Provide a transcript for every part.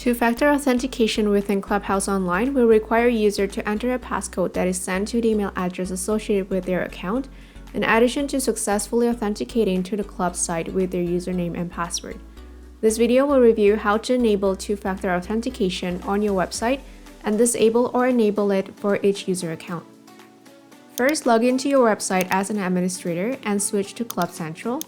Two-factor authentication within Clubhouse Online will require a user to enter a passcode that is sent to the email address associated with their account, in addition to successfully authenticating to the club site with their username and password. This video will review how to enable two-factor authentication on your website and disable or enable it for each user account. First, log into your website as an administrator and switch to Club Central.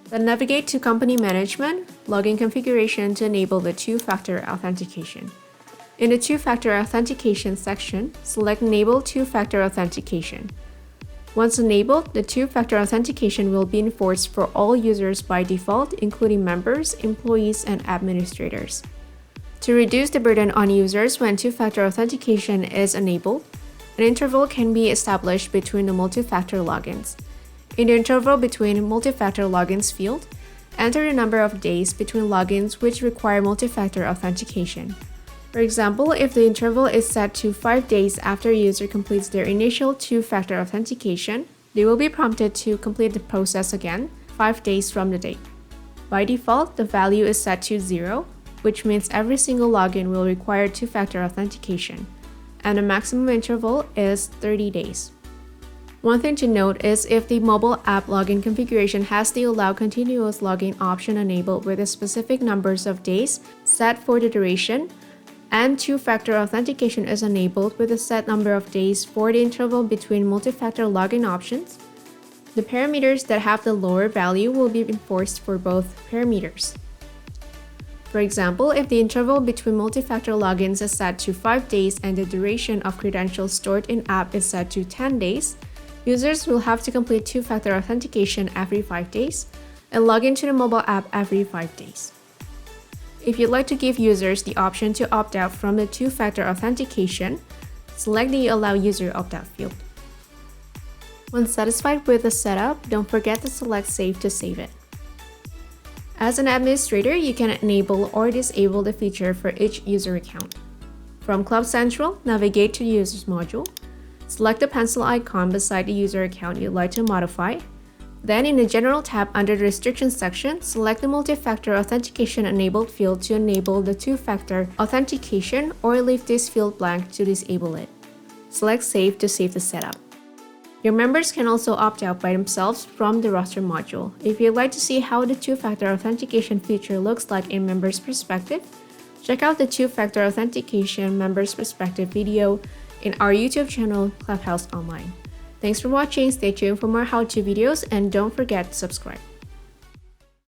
Then navigate to Company Management, Login Configuration to enable the two-factor authentication. In the two-factor authentication section, select Enable two-factor authentication. Once enabled, the two-factor authentication will be enforced for all users by default, including members, employees, and administrators. To reduce the burden on users when two-factor authentication is enabled, an interval can be established between the multi-factor logins. In the interval between multi-factor logins field, enter the number of days between logins which require multi-factor authentication. For example, if the interval is set to 5 days after a user completes their initial two-factor authentication, they will be prompted to complete the process again 5 days from the date. By default, the value is set to 0, which means every single login will require two-factor authentication, and the maximum interval is 30 days. One thing to note is if the mobile app login configuration has the Allow Continuous Login option enabled with a specific numbers of days set for the duration, and two-factor authentication is enabled with a set number of days for the interval between multi-factor login options, the parameters that have the lower value will be enforced for both parameters. For example, if the interval between multi-factor logins is set to 5 days and the duration of credentials stored in-app is set to 10 days, users will have to complete two-factor authentication every 5 days and log into the mobile app every 5 days. If you'd like to give users the option to opt out from the two-factor authentication, select the Allow User Opt-out field. Once satisfied with the setup, don't forget to select Save to save it. As an administrator, you can enable or disable the feature for each user account. From Club Central, navigate to the Users module. Select the pencil icon beside the user account you'd like to modify. Then in the General tab under the Restrictions section, select the Multi-Factor Authentication Enabled field to enable the two-factor authentication or leave this field blank to disable it. Select Save to save the setup. Your members can also opt out by themselves from the Roster module. If you'd like to see how the two-factor authentication feature looks like in Members' Perspective, check out the two-factor authentication Members' Perspective video in our YouTube channel, Clubhouse Online. Thanks for watching, stay tuned for more how-to videos, and don't forget to subscribe.